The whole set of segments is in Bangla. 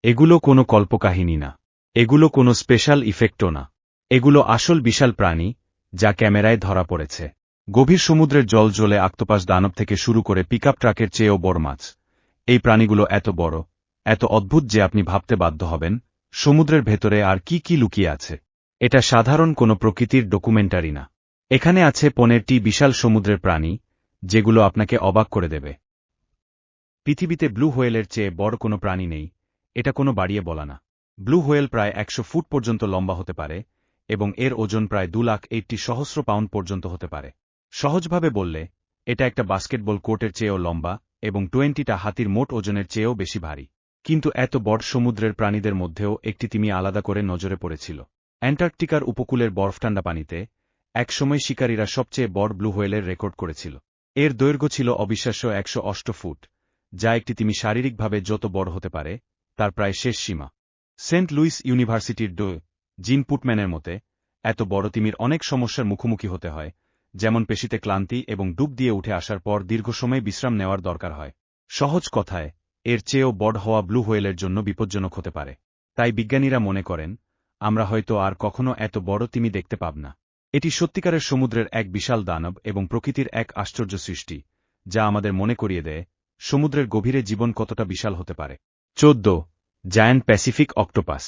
এগুলো কোনো কল্পকাহিনী না। এগুলো কোনো স্পেশাল ইফেক্টও না। এগুলো আসল বিশাল প্রাণী, যা ক্যামেরায় ধরা পড়েছে। গভীর সমুদ্রের জল জ্বলে অক্টোপাস দানব থেকে শুরু করে পিকআপ ট্রাকের চেয়েও বড় মাছ। এই প্রাণীগুলো এত বড়, এত অদ্ভুত যে আপনি ভাবতে বাধ্য হবেন, সমুদ্রের ভেতরে আর কি কি লুকিয়ে আছে। এটা সাধারণ কোনো প্রকৃতির ডকুমেন্টারি না। এখানে আছে 15টি বিশাল সমুদ্রের প্রাণী, যেগুলো আপনাকে অবাক করে দেবে। পৃথিবীতে ব্লু হোয়েলের চেয়ে বড় কোনো প্রাণী নেই, এটা কোনো বাড়িয়ে বলা না। ব্লু হোয়েল প্রায় 100 ফুট পর্যন্ত লম্বা হতে পারে, এবং এর ওজন প্রায় 2,80,000 পাউন্ড পর্যন্ত হতে পারে। সহজভাবে বললে, এটা একটা বাস্কেটবল কোর্টের চেয়েও লম্বা, এবং 20টা হাতির মোট ওজনের চেয়েও বেশি ভারী। কিন্তু এত বড় সমুদ্রের প্রাণীদের মধ্যেও একটি তিমি আলাদা করে নজরে পড়েছিল। অ্যান্টার্কটিকার উপকূলের বরফঠান্ডা পানিতে একসময় শিকারীরা সবচেয়ে বড় ব্লু হোয়েলের রেকর্ড করেছিল। এর দৈর্ঘ্য ছিল অবিশ্বাস্য 108 ফুট, যা একটি তিমি শারীরিকভাবে যত বড় হতে পারে, তার প্রায় শেষ সীমা। সেন্ট লুইস ইউনিভার্সিটির জিন পুটম্যানের মতে, এত বড় তিমির অনেক সমস্যার মুখোমুখি হতে হয়, যেমন পেশিতে ক্লান্তি এবং ডুব দিয়ে উঠে আসার পর দীর্ঘ সময় বিশ্রাম নেওয়ার দরকার হয়। সহজ কথায়, এর চেয়েও বড় হওয়া ব্লু হোয়েলের জন্য বিপজ্জনক হতে পারে। তাই বিজ্ঞানীরা মনে করেন, আমরা হয়তো আর কখনো এত বড় তিমি দেখতে পাব না। এটি সত্যিকারের সমুদ্রের এক বিশাল দানব এবং প্রকৃতির এক আশ্চর্য সৃষ্টি, যা আমাদের মনে করিয়ে দেয়, সমুদ্রের গভীরে জীবন কতটা বিশাল হতে পারে। 14. Giant Pacific octopus.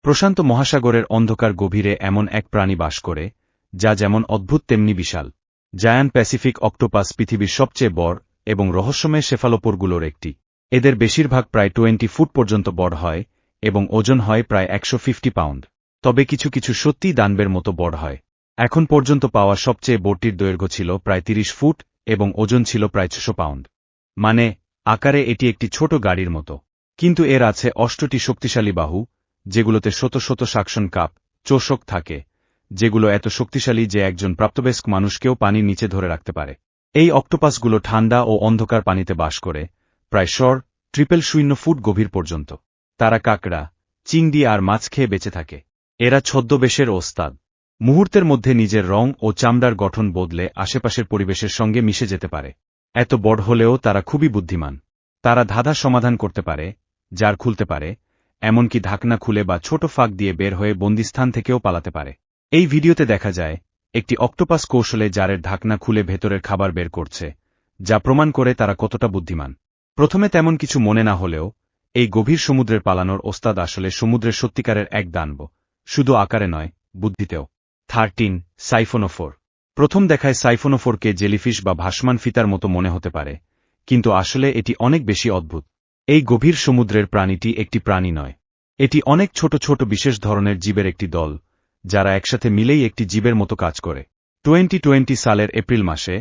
প্রশান্ত মহাসাগরের অন্ধকার গভীরে এমন এক প্রাণী বাস করে, যা যেমন অদ্ভুত তেমনি বিশাল। জায়ান্ট প্যাসিফিক অক্টোপাস পৃথিবীর সবচেয়ে বড় এবং রহস্যময় সেফালোপোরগুলোর একটি। এদের বেশিরভাগ প্রায় 20 ফুট পর্যন্ত বড় হয়, এবং ওজন হয় প্রায় 150 পাউন্ড। তবে কিছু কিছু সত্যিই দানবের মতো বড় হয়। এখন পর্যন্ত পাওয়া সবচেয়ে বড়টির দৈর্ঘ্য ছিল প্রায় 30 ফুট, এবং ওজন ছিল প্রায় 600 পাউন্ড। মানে, আকারে এটি একটি ছোট গাড়ির মতো। কিন্তু এর আছে 8টি শক্তিশালী বাহু, যেগুলোতে শত শত সাকশন কাপ, চোষক থাকে, যেগুলো এত শক্তিশালী যে একজন প্রাপ্তবয়স্ক মানুষকেও পানির নিচে ধরে রাখতে পারে। এই অক্টোপাসগুলো ঠান্ডা ও অন্ধকার পানিতে বাস করে, প্রায় 0.000 ফুট গভীর পর্যন্ত। তারা কাঁকড়া, চিংড়ি আর মাছ খেয়ে বেঁচে থাকে। এরা ছদ্মবেশের ওস্তাদ। মুহূর্তের মধ্যে নিজের রং ও চামড়ার গঠন বদলে আশেপাশের পরিবেশের সঙ্গে মিশে যেতে পারে। এত বড় হলেও তারা খুবই বুদ্ধিমান। তারা ধাঁধা সমাধান করতে পারে, জার খুলতে পারে, এমনকি ঢাকনা খুলে বা ছোট ফাঁক দিয়ে বের হয়ে বন্দিস্থান থেকেও পালাতে পারে। এই ভিডিওতে দেখা যায়, একটি অক্টোপাস কৌশলে জারের ঢাকনা খুলে ভেতরের খাবার বের করছে, যা প্রমাণ করে তারা কতটা বুদ্ধিমান। প্রথমে তেমন কিছু মনে না হলেও, এই গভীর সমুদ্রের পালানোর ওস্তাদ আসলে সমুদ্রের সত্যিকারের এক দানব, শুধু আকারে নয়, বুদ্ধিতেও। 13. সাইফোনোফোর। প্রথম দেখায় সাইফোনোফোরকে জেলিফিশ বা ভাসমান ফিতার মতো মনে হতে পারে, কিন্তু আসলে এটি অনেক বেশি অদ্ভুত। এই গভীর সমুদ্রের প্রাণীটি একটি প্রাণী নয়। এটি অনেক ছোট ছোট বিশেষ ধরনের জীবের একটি দল, যারা একসাথে মিলেই একটি জীবের মতো কাজ করে। 2020 সালের এপ্রিল মাসে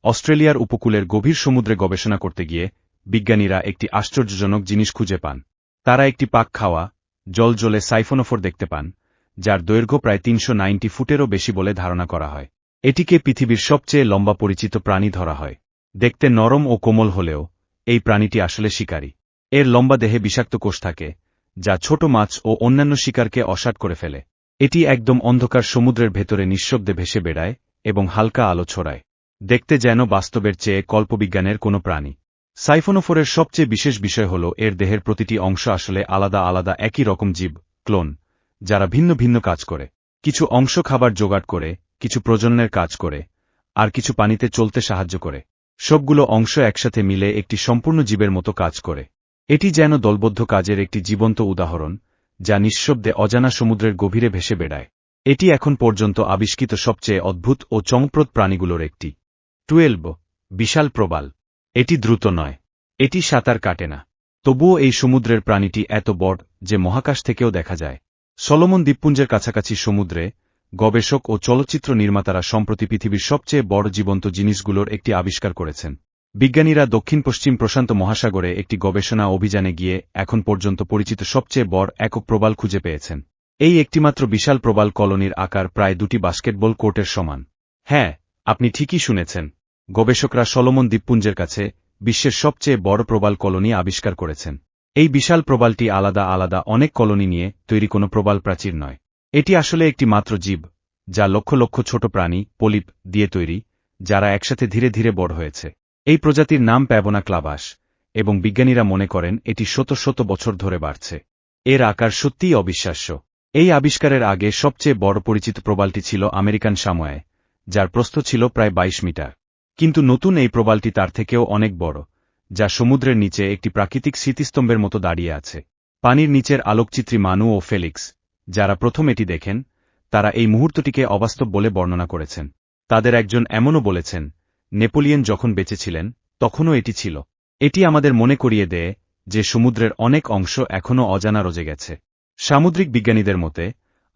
অস্ট্রেলিয়ার উপকূলের গভীর সমুদ্রে গবেষণা করতে গিয়ে বিজ্ঞানীরা একটি আশ্চর্যজনক জিনিস খুঁজে পান। তারা একটি পাক খাওয়া, জলজলে সাইফোনোফোর দেখতে পান, যার দৈর্ঘ্য প্রায় 390 ফুটেরও বেশি বলে ধারণা করা হয়। এটিকে পৃথিবীর সবচেয়ে লম্বা পরিচিত প্রাণী ধরা হয়। দেখতে নরম ও কোমল হলেও, এই প্রাণীটি আসলে শিকারী। এর লম্বা দেহে বিষাক্ত কোষ থাকে, যা ছোট মাছ ও অন্যান্য শিকারকে অসাড় করে ফেলে। এটি একদম অন্ধকার সমুদ্রের ভেতরে নিঃশব্দে ভেসে বেড়ায় এবং হালকা আলো ছড়ায়। দেখতে যেন বাস্তবের চেয়ে কল্পবিজ্ঞানের কোনো প্রাণী। সাইফোনোফোরের সবচেয়ে বিশেষ বিষয় হল এর দেহের প্রতিটি অংশ আসলে আলাদা আলাদা একই রকম জীব, ক্লোন, যারা ভিন্ন ভিন্ন কাজ করে। কিছু অংশ খাবার জোগাড় করে, কিছু প্রজননের কাজ করে, আর কিছু পানিতে চলতে সাহায্য করে। সবগুলো অংশ একসাথে মিলে একটি সম্পূর্ণ জীবের মতো কাজ করে। এটি যেন দলবদ্ধ কাজের একটি জীবন্ত উদাহরণ, যা নিঃশব্দে অজানা সমুদ্রের গভীরে ভেসে বেড়ায়। এটি এখন পর্যন্ত আবিষ্কৃত সবচেয়ে অদ্ভুত ও চমকপ্রদ প্রাণীগুলোর একটি। 12. বিশাল প্রবাল। এটি দ্রুত নয়। এটি সাঁতার কাটে না। তবুও এই সমুদ্রের প্রাণীটি এত বড় যে মহাকাশ থেকেও দেখা যায়। সলোমন দ্বীপপুঞ্জের কাছাকাছি সমুদ্রে গবেষক ও চলচ্চিত্র নির্মাতারা সম্প্রতি পৃথিবীর সবচেয়ে বড় জীবন্ত জিনিসগুলোর একটি আবিষ্কার করেছেন। বিজ্ঞানীরা দক্ষিণ পশ্চিম প্রশান্ত মহাসাগরে একটি গবেষণা অভিযানে গিয়ে এখন পর্যন্ত পরিচিত সবচেয়ে বড় একক প্রবাল খুঁজে পেয়েছেন। এই একটিমাত্র বিশাল প্রবাল কলোনির আকার প্রায় 2টি বাস্কেটবল কোর্টের সমান। হ্যাঁ, আপনি ঠিকই শুনেছেন। গবেষকরা সলোমন দ্বীপপুঞ্জের কাছে বিশ্বের সবচেয়ে বড় প্রবাল কলোনি আবিষ্কার করেছেন। এই বিশাল প্রবালটি আলাদা আলাদা অনেক কলোনি নিয়ে তৈরি কোনো প্রবাল প্রাচীর নয়। এটি আসলে একটি মাত্র জীব, যা লক্ষ লক্ষ ছোট প্রাণী, পলিপ, দিয়ে তৈরি, যারা একসাথে ধীরে ধীরে বড় হয়েছে। এই প্রজাতির নাম প্যাবোনা ক্লাবাস, এবং বিজ্ঞানীরা মনে করেন এটি শত শত বছর ধরে বাড়ছে। এর আকার সত্যিই অবিশ্বাস্য। এই আবিষ্কারের আগে সবচেয়ে বড় পরিচিত প্রবালটি ছিল আমেরিকান সামোয়ায়, যার প্রস্থ ছিল প্রায় 22 মিটার। কিন্তু নতুন এই প্রবালটি তার থেকেও অনেক বড়, যা সমুদ্রের নিচে একটি প্রাকৃতিক স্মৃতিস্তম্ভের মতো দাঁড়িয়ে আছে। পানির নিচের আলোকচিত্রী মানু ও ফেলিক্স, যারা প্রথম এটি দেখেন, তারা এই মুহূর্তটিকে অবাস্তব বলে বর্ণনা করেছেন। তাদের একজন এমনও বলেছেন, নেপোলিয়ন যখন বেঁচে ছিলেন, তখনও এটি ছিল। এটি আমাদের মনে করিয়ে দেয় যে সমুদ্রের অনেক অংশ এখনও অজানা রয়ে গেছে। সামুদ্রিক বিজ্ঞানীদের মতে,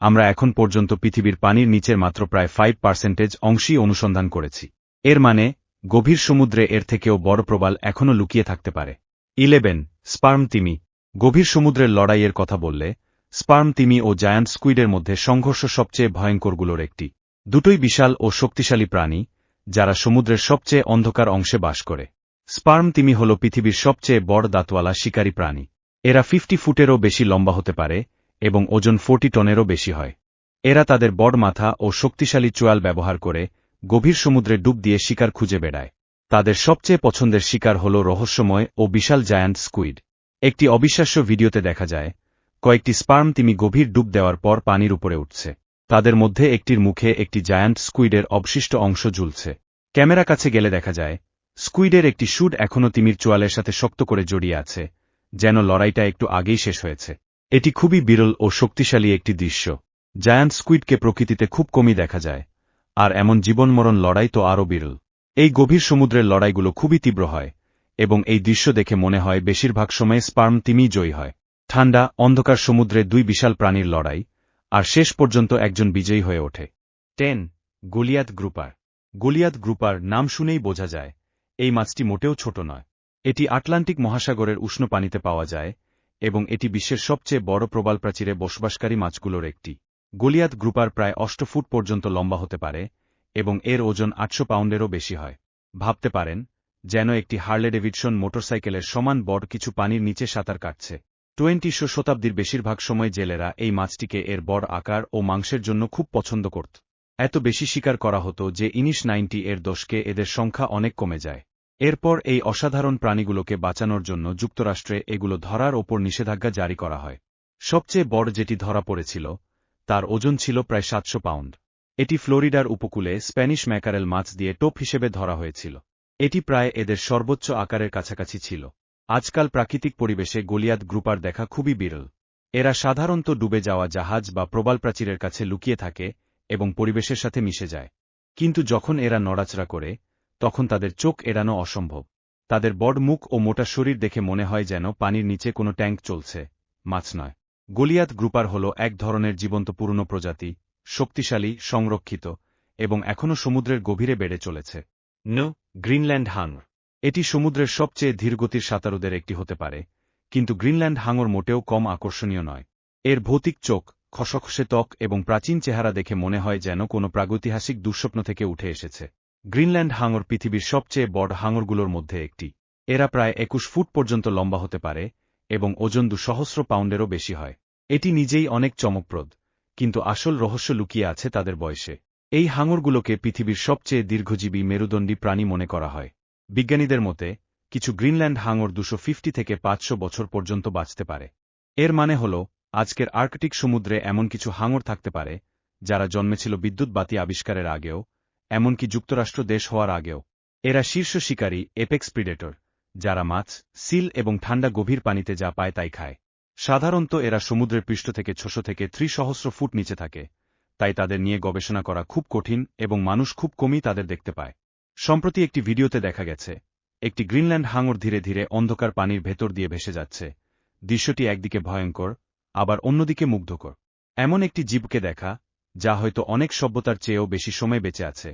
আমরা এখন পর্যন্ত পৃথিবীর পানির নিচের মাত্র প্রায় 5% অংশই অনুসন্ধান করেছি। এর মানে, গভীর সমুদ্রে এর থেকেও বড় প্রবাল এখনও লুকিয়ে থাকতে পারে। 11. স্পার্ম তিমি। গভীর সমুদ্রের লড়াইয়ের কথা বললে, স্পার্ম তিমি ও জায়ান্ট স্কুইডের মধ্যে সংঘর্ষ সবচেয়ে ভয়ঙ্করগুলোর একটি। দুটোই বিশাল ও শক্তিশালী প্রাণী, যারা সমুদ্রের সবচেয়ে অন্ধকার অংশে বাস করে। স্পার্ম তিমি হল পৃথিবীর সবচেয়ে বড় দাঁতওয়ালা শিকারী প্রাণী। এরা 50 ফুটেরও বেশি লম্বা হতে পারে এবং ওজন 40 টনেরও বেশি হয়। এরা তাদের বড় মাথা ও শক্তিশালী চোয়াল ব্যবহার করে গভীর সমুদ্রে ডুব দিয়ে শিকার খুঁজে বেড়ায়। তাদের সবচেয়ে পছন্দের শিকার হল রহস্যময় ও বিশাল জায়ান্ট স্কুইড। একটি অবিশ্বাস্য ভিডিওতে দেখা যায়, কয়েকটি স্পার্ম তিমি গভীর ডুব দেওয়ার পর পানির উপরে উঠছে। তাদের মধ্যে একটির মুখে একটি জায়ান্ট স্কুইডের অবশিষ্ট অংশ ঝুলছে। ক্যামেরা কাছে গেলে দেখা যায়, স্কুইডের একটি শুট এখনও তিমির চোয়ালের সাথে শক্ত করে জড়িয়ে আছে, যেন লড়াইটা একটু আগেই শেষ হয়েছে। এটি খুবই বিরল ও শক্তিশালী একটি দৃশ্য। জায়ান্ট স্কুইডকে প্রকৃতিতে খুব কমই দেখা যায়, আর এমন জীবনমরণ লড়াই তো আরও বিরল। এই গভীর সমুদ্রের লড়াইগুলো খুবই তীব্র হয়, এবং এই দৃশ্য দেখে মনে হয় বেশিরভাগ সময়ে স্পার্ম তিমিই জয়ী হয়। ঠান্ডা, অন্ধকার সমুদ্রে দুই বিশাল প্রাণীর লড়াই, আর শেষ পর্যন্ত একজন বিজয়ী হয়ে ওঠে। 10. গলিয়াথ গ্রুপার। গলিয়াথ গ্রুপার নাম শুনেই বোঝা যায়, এই মাছটি মোটেও ছোট নয়। এটি আটলান্টিক মহাসাগরের উষ্ণ পানিতে পাওয়া যায়, এবং এটি বিশ্বের সবচেয়ে বড় প্রবালপ্রাচীরে বসবাসকারী মাছগুলোর একটি। গলিয়াথ গ্রুপার প্রায় 8 ফুট পর্যন্ত লম্বা হতে পারে, এবং এর ওজন 800 পাউন্ডেরও বেশি হয়। ভাবতে পারেন, যেন একটি হার্লে ডেভিডসন মোটরসাইকেলের সমান বড় কিছু পানির নিচে সাঁতার কাটছে। 20শ শতাব্দীর বেশিরভাগ সময় জেলেরা এই মাছটিকে এর বড় আকার ও মাংসের জন্য খুব পছন্দ করত। এত বেশি শিকার করা হতো যে 1990 এর দশকে এদের সংখ্যা অনেক কমে যায়। এরপর এই অসাধারণ প্রাণীগুলোকে বাঁচানোর জন্য যুক্তরাষ্ট্রে এগুলো ধরার ওপর নিষেধাজ্ঞা জারি করা হয়। সবচেয়ে বড় যেটি ধরা পড়েছিল, তার ওজন ছিল প্রায় 700 পাউন্ড। এটি ফ্লোরিডার উপকূলে স্প্যানিশ ম্যাকারেল মাছ দিয়ে টোপ হিসেবে ধরা হয়েছিল। এটি প্রায় এদের সর্বোচ্চ আকারের কাছাকাছি ছিল। আজকাল প্রাকৃতিক পরিবেশে গলিয়াথ গ্রুপার দেখা খুবই বিরল। এরা সাধারণত ডুবে যাওয়া জাহাজ বা প্রবালপ্রাচীরের কাছে লুকিয়ে থাকে এবং পরিবেশের সাথে মিশে যায়। কিন্তু যখন এরা নড়াচড়া করে, তখন তাদের চোখ এড়ানো অসম্ভব। তাদের বড় মুখ ও মোটা শরীর দেখে মনে হয় যেন পানির নিচে কোনো ট্যাঙ্ক চলছে, মাছ নয়। গলিয়াথ গ্রুপার হল এক ধরনের জীবন্ত পুরনো প্রজাতি, শক্তিশালী, সংরক্ষিত, এবং এখনও সমুদ্রের গভীরে বেড়ে চলেছে। গ্রিনল্যান্ড হাঙর। এটি সমুদ্রের সবচেয়ে ধীরগতির সাঁতারুদের একটি হতে পারে, কিন্তু গ্রিনল্যান্ড হাঙর মোটেও কম আকর্ষণীয় নয়। এর ভৌতিক চোখ, খসখসে ত্বক এবং প্রাচীন চেহারা দেখে মনে হয় যেন কোনো প্রাগৈতিহাসিক দুঃস্বপ্ন থেকে উঠে এসেছে। গ্রিনল্যান্ড হাঙর পৃথিবীর সবচেয়ে বড় হাঙরগুলোর মধ্যে একটি। এরা প্রায় 21 ফুট পর্যন্ত লম্বা হতে পারে এবং ওজন 200 পাউন্ডেরও বেশি হয়। এটি নিজেই অনেক চমকপ্রদ, কিন্তু আসল রহস্য লুকিয়ে আছে তাদের বয়সে। এই হাঙরগুলোকে পৃথিবীর সবচেয়ে দীর্ঘজীবী মেরুদণ্ডী প্রাণী মনে করা হয়। বিজ্ঞানীদের মতে, কিছু গ্রিনল্যান্ড হাঙর 250 থেকে 500 বছর পর্যন্ত বাঁচতে পারে। এর মানে হল, আজকের আর্কটিক সমুদ্রে এমন কিছু হাঙর থাকতে পারে, যারা জন্মেছিল বিদ্যুৎ বাতি আবিষ্কারের আগেও, এমনকি যুক্তরাষ্ট্র দেশ হওয়ার আগেও। এরা শীর্ষ শিকারী, এপেক্স প্রিডেটর, যারা মাছ, সিল এবং ঠান্ডা গভীর পানিতে যা পায় তাই খায়। সাধারণত এরা সমুদ্রের পৃষ্ঠ থেকে 600 থেকে 300 ফুট নিচে থাকে, তাই তাদের নিয়ে গবেষণা করা খুব কঠিন এবং মানুষ খুব কমই তাদের দেখতে পায়। সম্প্রতি একটি ভিডিওতে দেখা গেছে, একটি গ্রিনল্যান্ড হাঙর ধীরে ধীরে অন্ধকার পানির ভেতর দিয়ে ভেসে যাচ্ছে। দৃশ্যটি একদিকে ভয়ঙ্কর, আবার অন্যদিকে মুগ্ধকর। এমন একটি জীবকে দেখা, যা হয়তো অনেক সভ্যতার চেয়েও বেশি সময় বেঁচে আছে,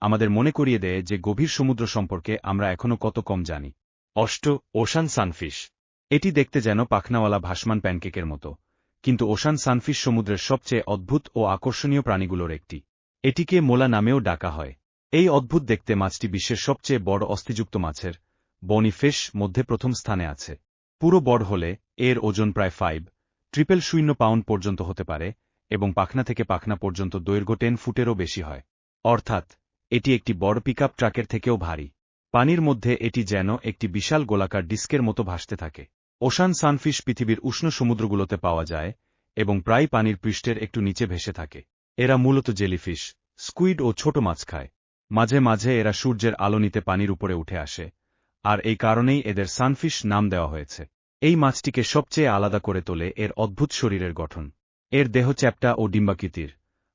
আমাদের মনে করিয়ে দেয় যে গভীর সমুদ্র সম্পর্কে আমরা এখনও কত কম জানি। 8. ওশান সানফিশ। এটি দেখতে যেন পাখনাওয়ালা ভাসমান প্যানকেকের মতো, কিন্তু ওশান সানফিশ সমুদ্রের সবচেয়ে অদ্ভুত ও আকর্ষণীয় প্রাণীগুলোর একটি। এটিকে মোলা নামেও ডাকা হয়। এই অদ্ভুত দেখতে মাছটি বিশ্বের সবচেয়ে বড় অস্থিযুক্ত মাছের, বনি ফিশ, মধ্যে প্রথম স্থানে আছে। পুরো বড় হলে এর ওজন প্রায় 5.00 পাউন্ড পর্যন্ত হতে পারে, এবং পাখনা থেকে পাখনা পর্যন্ত দৈর্ঘ্য 10 ফুটেরও বেশি হয়। অর্থাৎ, এটি একটি বড় পিকআপ ট্রাকের থেকেও ভারী। পানির মধ্যে এটি যেন একটি বিশাল গোলাকার ডিস্কের মতো ভাসতে থাকে। ওশান সানফিশ পৃথিবীর উষ্ণ সমুদ্রগুলোতে পাওয়া যায় এবং প্রায় পানির পৃষ্ঠের একটু নিচে ভেসে থাকে। এরা মূলত জেলিফিশ, স্কুইড ও ছোট মাছ খায়। মাঝে মাঝে এরা সূর্যের আলো নিতে পানির উপরে উঠে আসে, আর এই কারণেই এদের সানফিশ নাম দেওয়া হয়েছে। এই মাছটিকে সবচেয়ে আলাদা করে তোলে এর অদ্ভুত শরীরের গঠন। এর দেহ চ্যাপ্টা ও ডিম্বাকৃতির,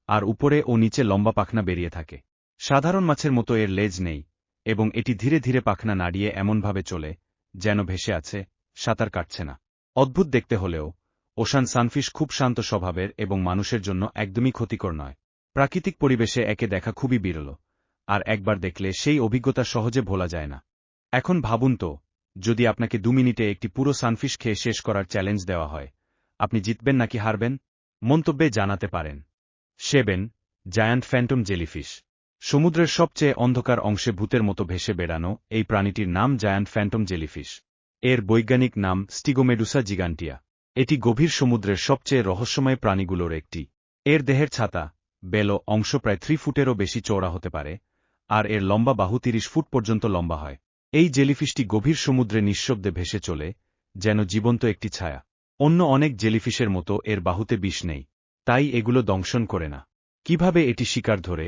আর উপরে ও নিচে লম্বা পাখনা বেরিয়ে থাকে। সাধারণ মাছের মতো এর লেজ নেই, এবং এটি ধীরে ধীরে পাখনা নাড়িয়ে এমনভাবে চলে যেন ভেসে আছে, সাঁতার কাটছে না। অদ্ভুত দেখতে হলেও ওশান সানফিশ খুব শান্ত স্বভাবের এবং মানুষের জন্য একদমই ক্ষতিকর নয়। প্রাকৃতিক পরিবেশে একে দেখা খুবই বিরল, আর একবার দেখলে সেই অভিজ্ঞতা সহজে ভোলা যায় না। এখন ভাবুন তো, যদি আপনাকে 2 মিনিটে একটি পুরো সানফিশ খেয়ে শেষ করার চ্যালেঞ্জ দেওয়া হয়, আপনি জিতবেন নাকি হারবেন? মন্তব্যে জানাতে পারেন। 7. Giant Phantom jellyfish. সমুদ্রের সবচেয়ে অন্ধকার অংশে ভূতের মতো ভেসে বেড়ানো এই প্রাণীটির নাম জায়ান্ট ফ্যান্টম জেলিফিশ। এর বৈজ্ঞানিক নাম স্টিগোমেডুসা জিগান্টিয়া। এটি গভীর সমুদ্রের সবচেয়ে রহস্যময় প্রাণীগুলোর একটি। এর দেহের ছাতা, বেলো অংশ প্রায় 3 ফুটেরও বেশি চওড়া হতে পারে, আর এর লম্বা বাহু 30 ফুট পর্যন্ত লম্বা হয়। এই জেলিফিশটি গভীর সমুদ্রে নিঃশব্দে ভেসে চলে, যেন জীবন্ত একটি ছায়া। অন্য অনেক জেলিফিশের মতো এর বাহুতে বিষ নেই, তাই এগুলো দংশন করে না। কিভাবে এটি শিকার ধরে,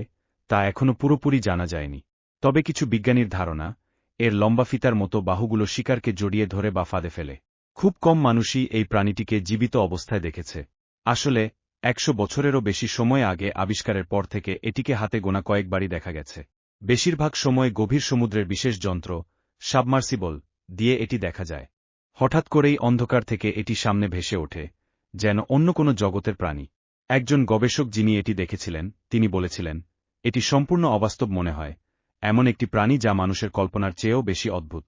তা এখনও পুরোপুরি জানা যায়নি। তবে কিছু বিজ্ঞানীর ধারণা, এর লম্বা ফিতার মতো বাহুগুলো শিকারকে জড়িয়ে ধরে বা ফাঁদে ফেলে। খুব কম মানুষই এই প্রাণীটিকে জীবিত অবস্থায় দেখেছে। আসলে 100 বছরেরও বেশি সময় আগে আবিষ্কারের পর থেকে এটিকে হাতে গোনা কয়েকবারই দেখা গেছে। বেশিরভাগ সময় গভীর সমুদ্রের বিশেষ যন্ত্র, সাবমার্সিবল, দিয়ে এটি দেখা যায়। হঠাৎ করেই অন্ধকার থেকে এটি সামনে ভেসে ওঠে, যেন অন্য কোনো জগতের প্রাণী। একজন গবেষক যিনি এটি দেখেছিলেন, তিনি বলেছিলেন, এটি সম্পূর্ণ অবাস্তব মনে হয়, এমন একটি প্রাণী যা মানুষের কল্পনার চেয়েও বেশি অদ্ভুত।